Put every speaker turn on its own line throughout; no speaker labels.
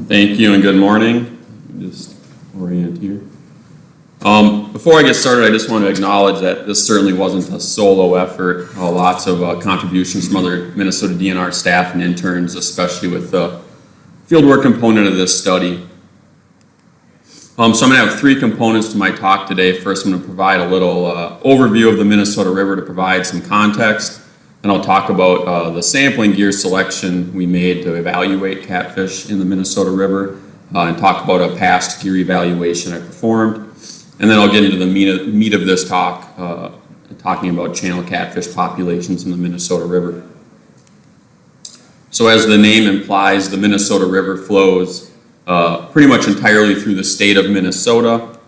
Thank you and good morning. Just orient here. Before I get started, I just want to acknowledge that this certainly wasn't a solo effort. Lots of contributions from other Minnesota DNR staff and interns, especially with the fieldwork component of this study. So I'm going to have three components to my talk today. First, I'm going to provide a little overview of the Minnesota River to provide some context. Then I'll talk about the sampling gear selection we made to evaluate catfish in the Minnesota River and talk about a past gear evaluation I performed. And then I'll get into the meat of this talk, talking about channel catfish populations in the Minnesota River. So as the name implies, the Minnesota River flows pretty much entirely through the state of Minnesota.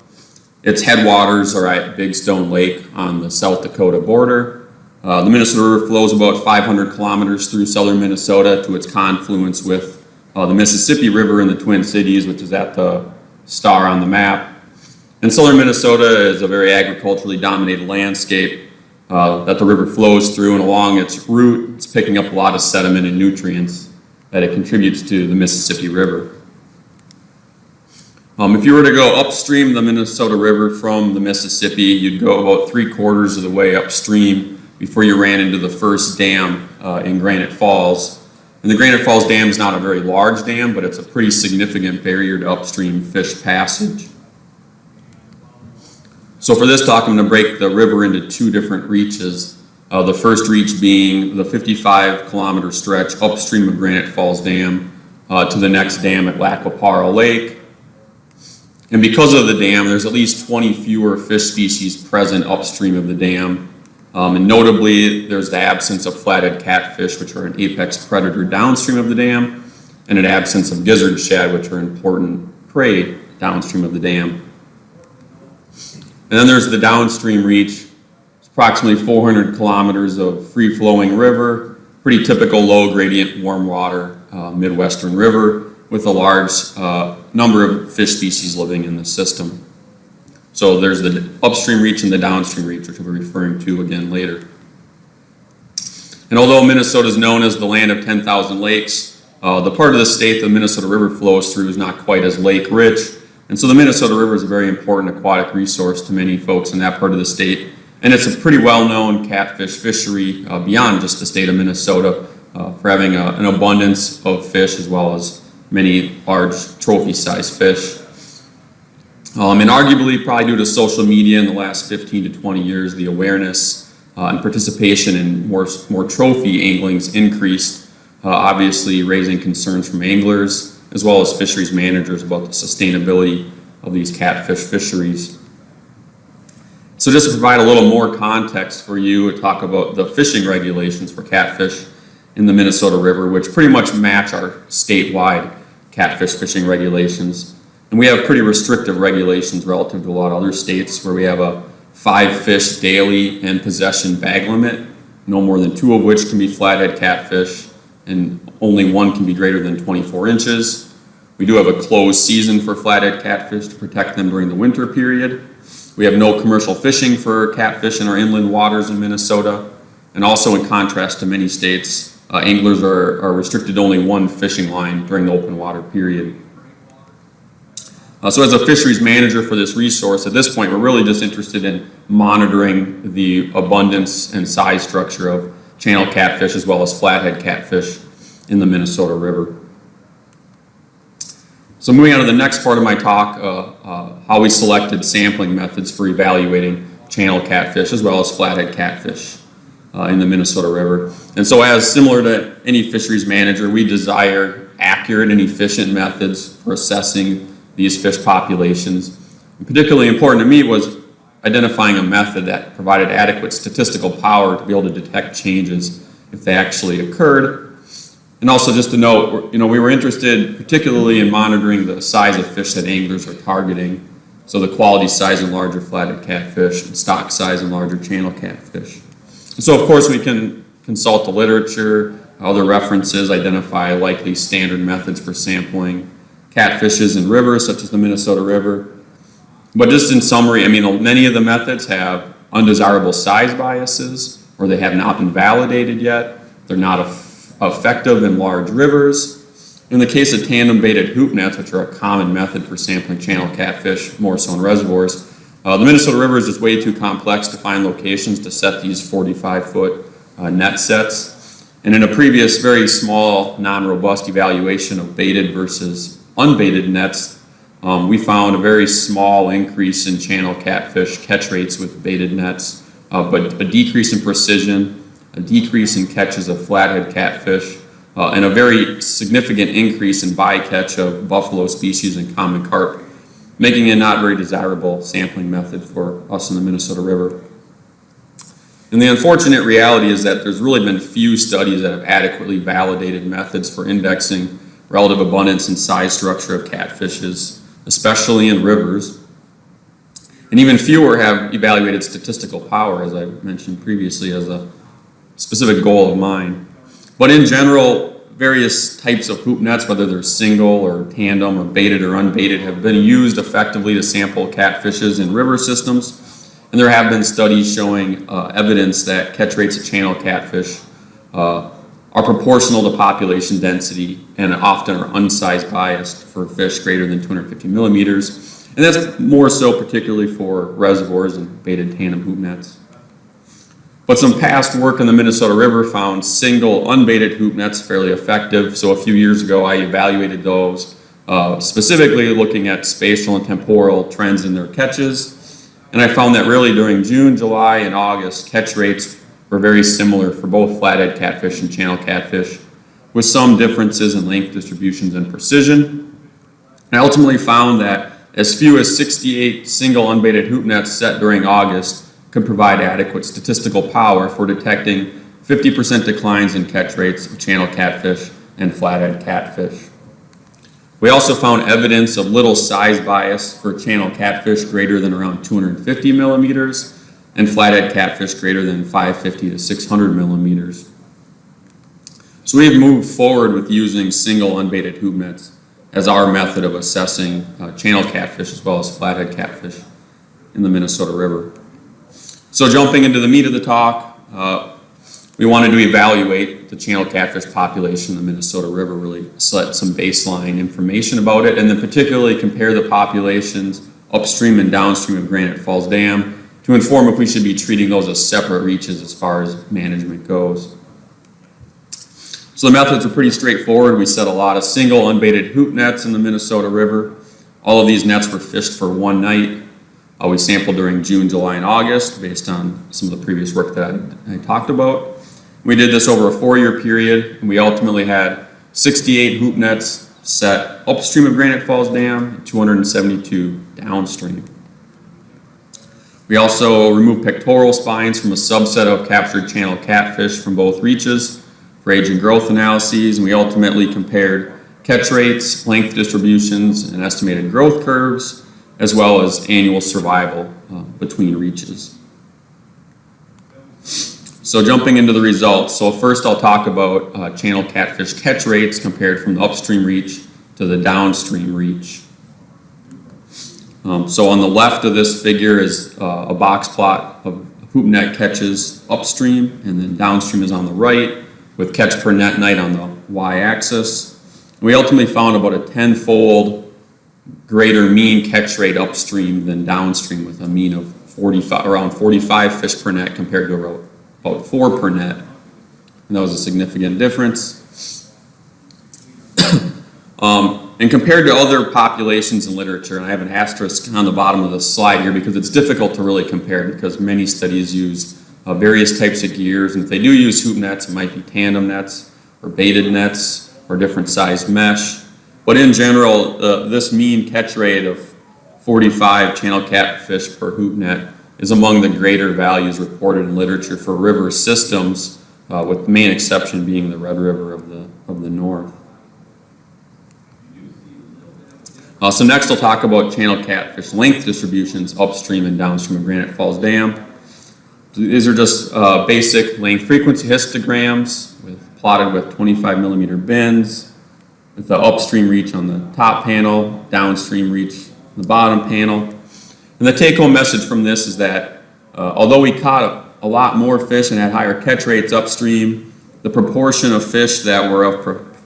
Its headwaters are at Big Stone Lake on the South Dakota border. The Minnesota River flows about 500 kilometers through southern Minnesota to its confluence with the Mississippi River in the Twin Cities, which is at the star on the map. And southern Minnesota is a very agriculturally dominated landscape that the river flows through, and along its route, it's picking up a lot of sediment and nutrients that it contributes to the Mississippi River. If you were to go upstream the Minnesota River from the Mississippi, you'd go about 3/4 of the way upstream before you ran into the first dam in Granite Falls. And the Granite Falls Dam is not a very large dam, but it's a pretty significant barrier to upstream fish passage. So for this talk, I'm going to break the river into two different reaches. The first reach being the 55-kilometer stretch upstream of Granite Falls Dam to the next dam at Lacopara Lake. And because of the dam, there's at least 20 fewer fish species present upstream of the dam. And notably, there's the absence of flathead catfish, which are an apex predator downstream of the dam, and an absence of gizzard shad, which are important prey downstream of the dam. And then there's the downstream reach. It's approximately 400 kilometers of free-flowing river, pretty typical low-gradient warm water Midwestern river with a large number of fish species living in the system. So there's the upstream reach and the downstream reach, which we'll be referring to again later. And although Minnesota is known as the land of 10,000 lakes, the part of the state the Minnesota River flows through is not quite as lake rich. And so the Minnesota River is a very important aquatic resource to many folks in that part of the state. And it's a pretty well-known catfish fishery beyond just the state of Minnesota for having an abundance of fish as well as many large trophy-sized fish. And arguably, probably due to social media in the last 15 to 20 years, the awareness and participation in more trophy angling's increased, obviously raising concerns from anglers as well as fisheries managers about the sustainability of these catfish fisheries. So just to provide a little more context for you, to talk about the fishing regulations for catfish in the Minnesota River, which pretty much match our statewide catfish fishing regulations. And we have pretty restrictive regulations relative to a lot of other states where we have a 5 fish daily and possession bag limit, no more than 2 of which can be flathead catfish, and only 1 can be greater than 24 inches. We do have a closed season for flathead catfish to protect them during the winter period. We have no commercial fishing for catfish in our inland waters in Minnesota. And also, in contrast to many states, anglers are restricted to only 1 fishing line during the open water period. So as a fisheries manager for this resource, at this point, we're really just interested in monitoring the abundance and size structure of channel catfish as well as flathead catfish in the Minnesota River. So moving on to the next part of my talk, how we selected sampling methods for evaluating channel catfish as well as flathead catfish in the Minnesota River. And so as similar to any fisheries manager, we desire accurate and efficient methods for assessing these fish populations. And particularly important to me was identifying a method that provided adequate statistical power to be able to detect changes if they actually occurred. And also just to note, we were interested particularly in monitoring the size of fish that anglers are targeting. So the quality size and larger flathead catfish and stock size and larger channel catfish. And so of course we can consult the literature, other references, identify likely standard methods for sampling catfishes in rivers such as the Minnesota River. But just in summary, I mean, many of the methods have undesirable size biases, or they have not been validated yet. They're not effective in large rivers. In the case of tandem baited hoop nets, which are a common method for sampling channel catfish, more so in reservoirs, the Minnesota River is just way too complex to find locations to set these 45-foot net sets. And in a previous very small, non-robust evaluation of baited versus unbaited nets, we found a very small increase in channel catfish catch rates with baited nets, but a decrease in precision, a decrease in catches of flathead catfish, and a very significant increase in bycatch of buffalo species and common carp, making it not very desirable sampling method for us in the Minnesota River. And the unfortunate reality is that there's really been few studies that have adequately validated methods for indexing relative abundance and size structure of catfishes, especially in rivers. And even fewer have evaluated statistical power, as I mentioned previously, as a specific goal of mine. But in general, various types of hoop nets, whether they're single or tandem or baited or unbaited, have been used effectively to sample catfishes in river systems. And there have been studies showing evidence that catch rates of channel catfish are proportional to population density and often are unsized biased for fish greater than 250 millimeters. And that's more so particularly for reservoirs and baited tandem hoop nets. But some past work in the Minnesota River found single unbaited hoop nets fairly effective. So a few years ago, I evaluated those, specifically looking at spatial and temporal trends in their catches. And I found that really during June, July, and August, catch rates were very similar for both flathead catfish and channel catfish, with some differences in length distributions and precision. I ultimately found that as few as 68 single unbaited hoop nets set during August could provide adequate statistical power for detecting 50% declines in catch rates of channel catfish and flathead catfish. We also found evidence of little size bias for channel catfish greater than around 250 millimeters and flathead catfish greater than 550 to 600 millimeters. So we've moved forward with using single unbaited hoop nets as our method of assessing channel catfish as well as flathead catfish in the Minnesota River. So jumping into the meat of the talk, we wanted to evaluate the channel catfish population in the Minnesota River, really set some baseline information about it, and then particularly compare the populations upstream and downstream of Granite Falls Dam to inform if we should be treating those as separate reaches as far as management goes. So the methods are pretty straightforward. We set a lot of single unbaited hoop nets in the Minnesota River. All of these nets were fished for one night. We sampled during June, July, and August based on some of the previous work that I talked about. We did this over a 4-year period, and we ultimately had 68 hoop nets set upstream of Granite Falls Dam and 272 downstream. We also removed pectoral spines from a subset of captured channel catfish from both reaches for age and growth analyses, and we ultimately compared catch rates, length distributions, and estimated growth curves, as well as annual survival between reaches. So jumping into the results, so first I'll talk about channel catfish catch rates compared from the upstream reach to the downstream reach. So on the left of this figure is a box plot of hoop net catches upstream, and then downstream is on the right with catch per net night on the y-axis. We ultimately found about a 10-fold greater mean catch rate upstream than downstream, with a mean of around 45 fish per net compared to about 4 per net. And that was a significant difference. And compared to other populations in literature, and I have an asterisk on the bottom of the slide here because it's difficult to really compare because many studies use various types of gears, and if they do use hoop nets, it might be tandem nets or baited nets or different size mesh. But in general, this mean catch rate of 45 channel catfish per hoop net is among the greater values reported in literature for river systems, with the main exception being the Red River of the North. So next I'll talk about channel catfish length distributions upstream and downstream of Granite Falls Dam. These are just basic length frequency histograms plotted with 25 millimeter bins, with the upstream reach on the top panel, downstream reach on the bottom panel. And the take-home message from this is that although we caught a lot more fish and had higher catch rates upstream, the proportion of fish that were of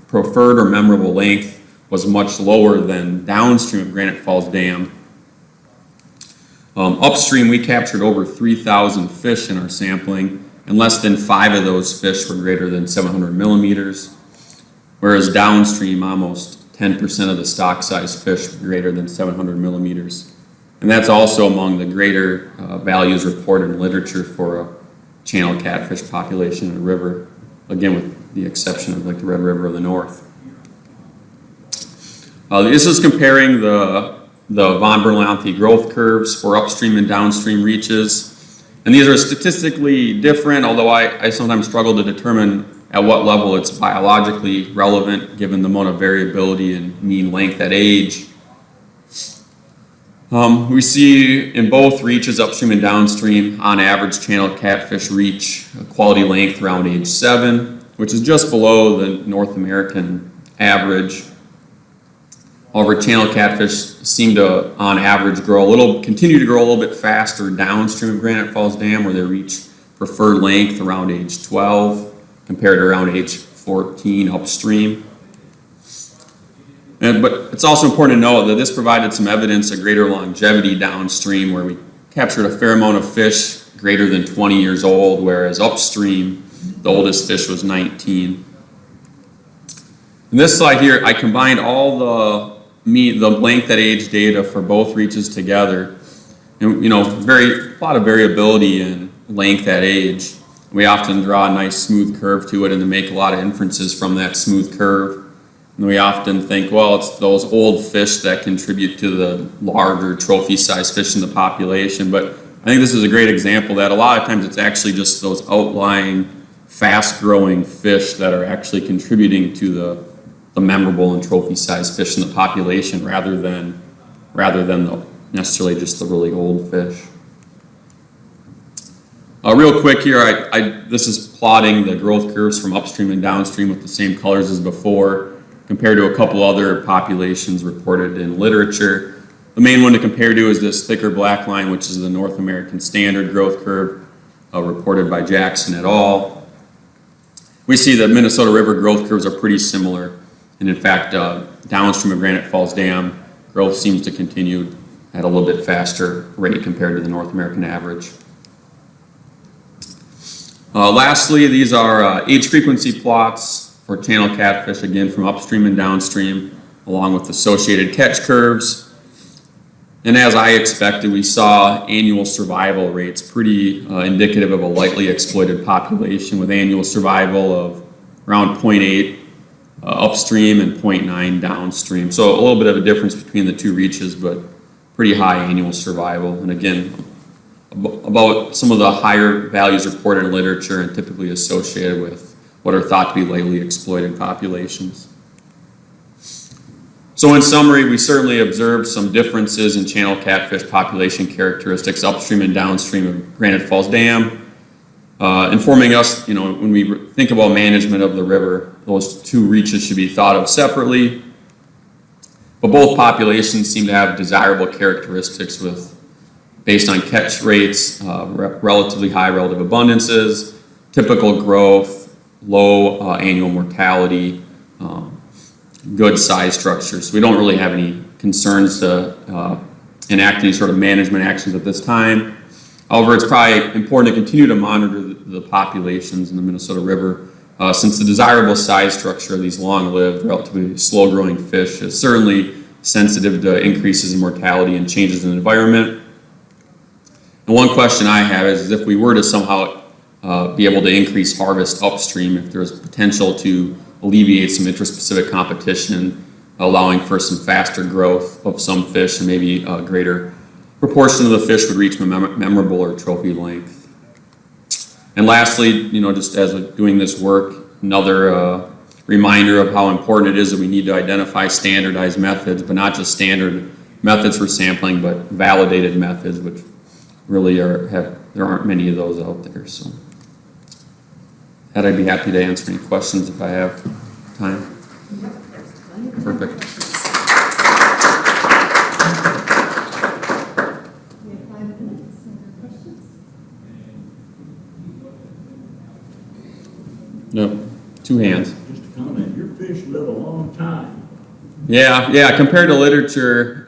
preferred or memorable length was much lower than downstream of Granite Falls Dam. Upstream, we captured over 3,000 fish in our sampling, and less than 5 of those fish were greater than 700 millimeters, whereas downstream, almost 10% of the stock size fish were greater than 700 millimeters. And that's also among the greater values reported in literature for a channel catfish population in a river, again with the exception of like the Red River of the North. This is comparing the von Bernoulli growth curves for upstream and downstream reaches. And these are statistically different, although I sometimes struggle to determine at what level it's biologically relevant given the amount of variability in mean length at age. We see in both reaches, upstream and downstream, on average channel catfish reach a quality length around age 7, which is just below the North American average. However, channel catfish seem to, on average, continue to grow a little bit faster downstream of Granite Falls Dam, where they reach preferred length around age 12, compared to around age 14 upstream. But it's also important to note that this provided some evidence of greater longevity downstream, where we captured a fair amount of fish greater than 20 years old, whereas upstream, the oldest fish was 19. In this slide here, I combined all the length at age data for both reaches together. And, a lot of variability in length at age. We often draw a nice smooth curve to it and then make a lot of inferences from that smooth curve. And we often think, well, it's those old fish that contribute to the larger trophy-sized fish in the population. But I think this is a great example that a lot of times it's actually just those outlying, fast-growing fish that are actually contributing to the memorable and trophy-sized fish in the population rather than necessarily just the really old fish. Real quick here, this is plotting the growth curves from upstream and downstream with the same colors as before, compared to a couple other populations reported in literature. The main one to compare to is this thicker black line, which is the North American Standard growth curve reported by Jackson et al. We see that Minnesota River growth curves are pretty similar. And in fact, downstream of Granite Falls Dam, growth seems to continue at a little bit faster rate compared to the North American average. Lastly, these are age frequency plots for channel catfish, again from upstream and downstream, along with associated catch curves. And as I expected, we saw annual survival rates pretty indicative of a lightly exploited population, with annual survival of around 0.8 upstream and 0.9 downstream. So a little bit of a difference between the two reaches, but pretty high annual survival. And again, about some of the higher values reported in literature and typically associated with what are thought to be lightly exploited populations. So in summary, we certainly observed some differences in channel catfish population characteristics upstream and downstream of Granite Falls Dam, informing us, when we think about management of the river, those two reaches should be thought of separately. But both populations seem to have desirable characteristics based on catch rates, relatively high relative abundances, typical growth, low annual mortality, good size structures. So we don't really have any concerns to enact any sort of management actions at this time. However, it's probably important to continue to monitor the populations in the Minnesota River, since the desirable size structure of these long-lived, relatively slow-growing fish is certainly sensitive to increases in mortality and changes in the environment. And one question I have is if we were to somehow be able to increase harvest upstream, if there's potential to alleviate some intraspecific competition, allowing for some faster growth of some fish and maybe a greater proportion of the fish would reach memorable or trophy length. And lastly, just as we're doing this work, another reminder of how important it is that we need to identify standardized methods, but not just standard methods for sampling, but validated methods, which really there aren't many of those out there. So I'd be happy to answer any questions if I have time. Perfect. Yep, 2 hands.
Just a comment, your fish live a long time.
Yeah, compared to literature,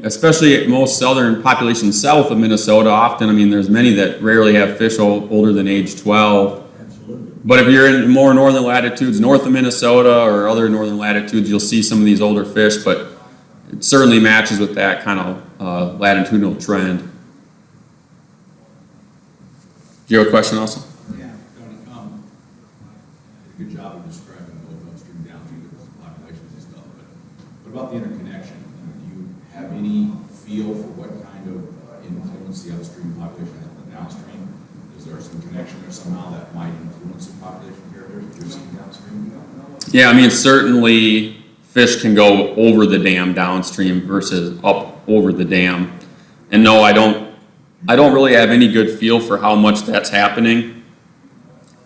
especially most southern populations south of Minnesota, often, there's many that rarely have fish older than age 12.
Absolutely.
But if you're in more northern latitudes, north of Minnesota or other northern latitudes, you'll see some of these older fish, but it certainly matches with that kind of latitudinal trend. Do you have a question also?
Yeah, Tony, good job of describing both upstream, downstream populations and stuff, but what about the interconnection? Do you have any feel for what kind of influence the upstream population has on the downstream? Is there some connection there somehow that might influence the population characteristics you're seeing downstream?
Yeah, certainly fish can go over the dam downstream versus up over the dam. And no, I don't really have any good feel for how much that's happening.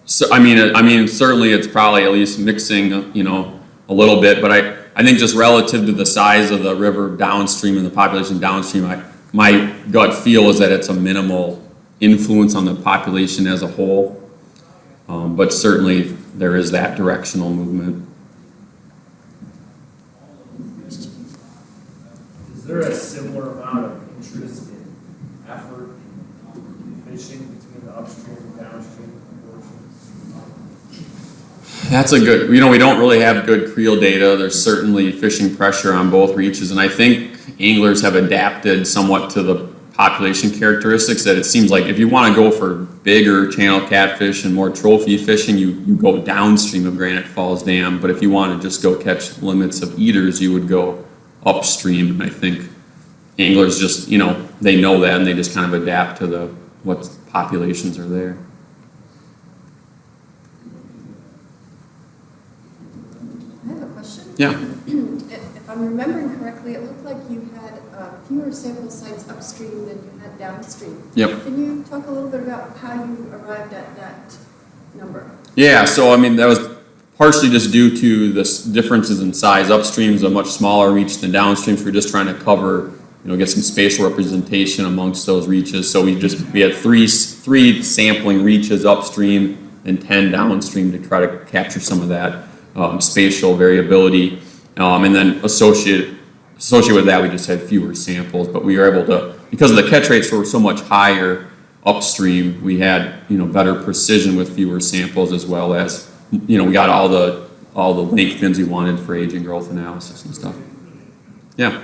So, certainly it's probably at least mixing, a little bit, but I think just relative to the size of the river downstream and the population downstream, my gut feel is that it's a minimal influence on the population as a whole. But certainly there is that directional movement.
Is there a similar amount of interest in effort in fishing between the upstream and downstream portions?
That's a good, we don't really have good creel data. There's certainly fishing pressure on both reaches, and I think anglers have adapted somewhat to the population characteristics that it seems like if you want to go for bigger channel catfish and more trophy fishing, you go downstream of Granite Falls Dam, but if you want to just go catch limits of eaters, you would go upstream. And I think anglers just, they know that and they just kind of adapt to what populations are there.
I have a question.
Yeah.
If I'm remembering correctly, it looked like you had fewer sample sites upstream than you had downstream.
Yep.
Can you talk a little bit about how you arrived at that number?
Yeah, so that was partially just due to the differences in size. Upstream is a much smaller reach than downstream, so we're just trying to cover, get some spatial representation amongst those reaches. So we had three sampling reaches upstream and 10 downstream to try to capture some of that spatial variability. And then associated with that, we just had fewer samples, but we were able to, because of the catch rates were so much higher upstream, we had, better precision with fewer samples, as well as, we got all the length bins we wanted for age and growth analysis and stuff. Yeah.